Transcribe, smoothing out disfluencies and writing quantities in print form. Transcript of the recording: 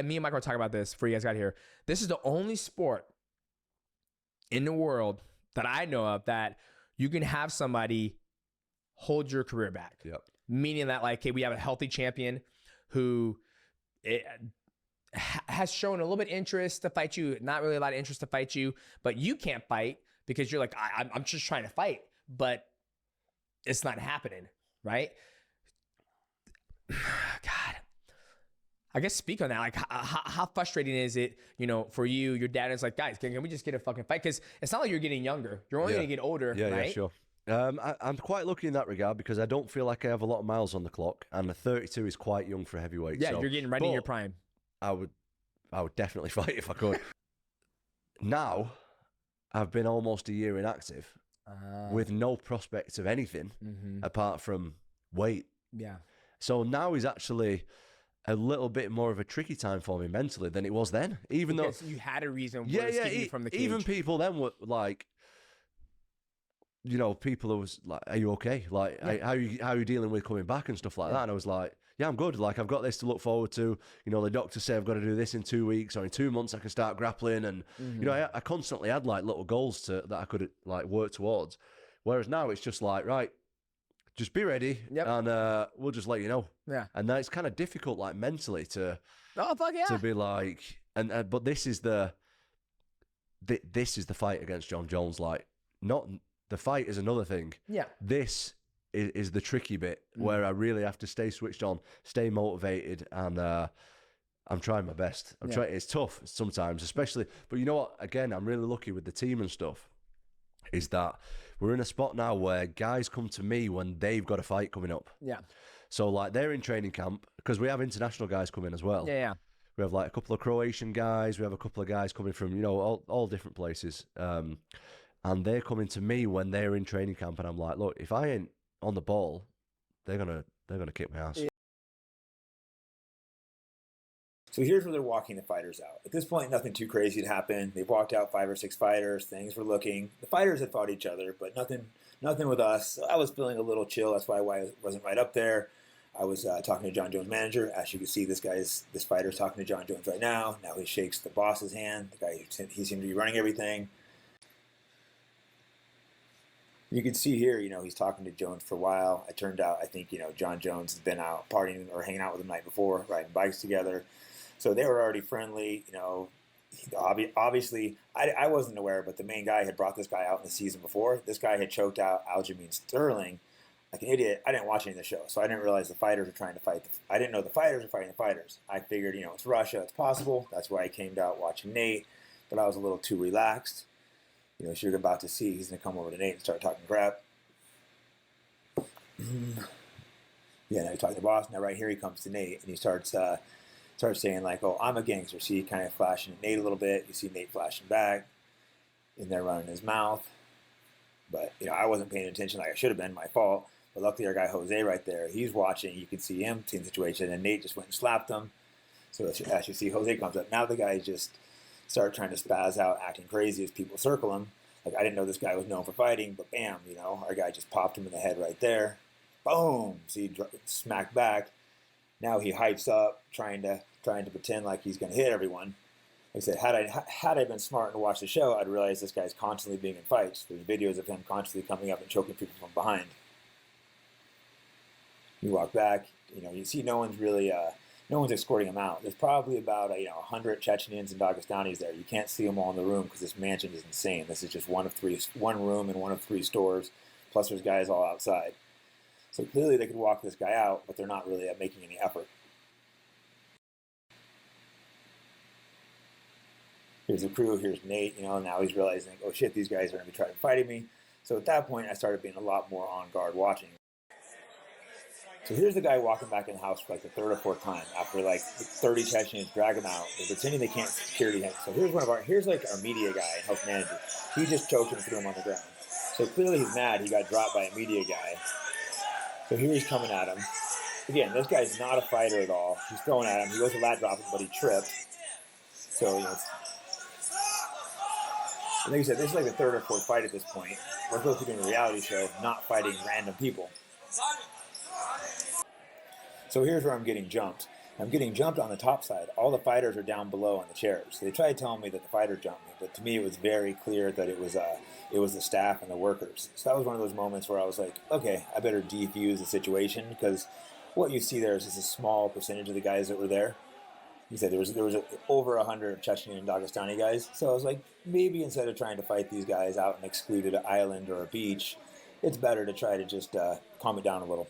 me and Michael were talking about this before you guys got here. This is the only sport in the world that I know of that you can have somebody hold your career back. Yep. Meaning that, like, hey, we have a healthy champion who has shown a little bit interest to fight you, not really a lot of interest to fight you, but you can't fight because you're like, I'm just trying to fight, but it's not happening, right? God, I guess speak on that. Like, how frustrating is it, for you? Your dad is like, guys, can we just get a fucking fight? Because it's not like you're getting younger. You're only going to get older, right? Yeah, sure. I'm quite lucky in that regard because I don't feel like I have a lot of miles on the clock, and the 32 is quite young for heavyweight. Yeah, you're getting right in your prime. I would definitely fight if I could. Now, I've been almost a year inactive with no prospects of anything apart from weight. Yeah. So now is actually a little bit more of a tricky time for me mentally than it was then. Even though you had a reason for escaping you from the cage. Even people then were like, people who was like, "Are you okay? Like, how are you dealing with coming back and stuff like that?" And I was like, "Yeah, I'm good. Like, I've got this to look forward to. The doctors say I've got to do this in 2 weeks, or in 2 months I can start grappling." And I constantly had like little goals that I could like work towards. Whereas now it's just like, right, just be ready, and we'll just let you know. Yeah. And then it's kind of difficult, like mentally, to to be like, but this is the fight against John Jones. Like, not the fight is another thing. Yeah. This is the tricky bit where I really have to stay switched on, stay motivated, and I'm trying my best. I'm trying. It's tough sometimes, especially. But you know what? Again, I'm really lucky with the team and stuff. Is that we're in a spot now where guys come to me when they've got a fight coming up. Yeah. So like they're in training camp because we have international guys coming as well. Yeah. We have like a couple of Croatian guys. We have a couple of guys coming from all different places. And they're coming to me when they're in training camp, and I'm like, look, if I ain't on the ball, they're gonna kick my ass. Yeah. So here's where they're walking the fighters out. At this point, nothing too crazy had happened. They've walked out 5 or 6 fighters. Things were looking. The fighters had fought each other, but nothing with us. So I was feeling a little chill. That's why I wasn't right up there. I was talking to John Jones' manager. As you can see, this fighter's talking to John Jones right now. Now he shakes the boss's hand. The guy, he seemed to be running everything. You can see here, he's talking to Jones for a while. It turned out, I think, John Jones has been out partying or hanging out with him the night before, riding bikes together. So they were already friendly. Obviously, I wasn't aware, but the main guy had brought this guy out in the season before. This guy had choked out Aljamain Sterling like an idiot. I didn't watch any of the show, so I didn't realize the fighters were trying to fight. I didn't know the fighters were fighting the fighters. I figured, it's Russia, it's possible. That's why I came out watching Nate, but I was a little too relaxed. So you're about to see he's going to come over to Nate and start talking crap. Now he's talking to the boss. Now right here he comes to Nate, and he starts saying like, "Oh, I'm a gangster." See, kind of flashing at Nate a little bit. You see Nate flashing back, and they're running his mouth. But I wasn't paying attention like I should have been. My fault. But luckily, our guy Jose right there, he's watching. You can see him seeing the situation, and Nate just went and slapped him. So as you see, Jose comes up. Now the guy just started trying to spaz out, acting crazy as people circle him. Like, I didn't know this guy was known for fighting, but bam, our guy just popped him in the head right there. Boom! See, smacked back. Now he hypes up, trying to pretend like he's going to hit everyone. Like I said, had I been smart and watched the show, I'd realize this guy's constantly being in fights. There's videos of him constantly coming up and choking people from behind. You walk back, you see no one's escorting him out. There's probably about 100 Chechens and Dagestanis there. You can't see them all in the room because this mansion is insane. This is just one room and one of 3 stores. Plus there's guys all outside. So clearly they could walk this guy out, but they're not really making any effort. Here's the crew. Here's Nate. Now he's realizing, oh shit, these guys are going to be trying to fight me. So at that point, I started being a lot more on guard watching. So here's the guy walking back in the house for like the 3rd or 4th time after like 30 Chechens drag him out. They're pretending they can't security him. So here's like our media guy and health manager. He just choked him and threw him on the ground. So clearly he's mad. He got dropped by a media guy. So here he's coming at him. Again, this guy's not a fighter at all. He's throwing at him. He goes to lat drop him, but he tripped. So, like I said, this is like the 3rd or 4th fight at this point. We're supposed to be doing a reality show, not fighting random people. So here's where I'm getting jumped. I'm getting jumped on the top side. All the fighters are down below on the chairs. They tried telling me that the fighter jumped me, but to me it was very clear that it was the staff and the workers. So that was one of those moments where I was like, okay, I better defuse the situation, because what you see there is just a small percentage of the guys that were there. He said there was over 100 Chechen and Dagestani guys. So I was like, maybe instead of trying to fight these guys out in an excluded island or a beach, it's better to try to just calm it down a little.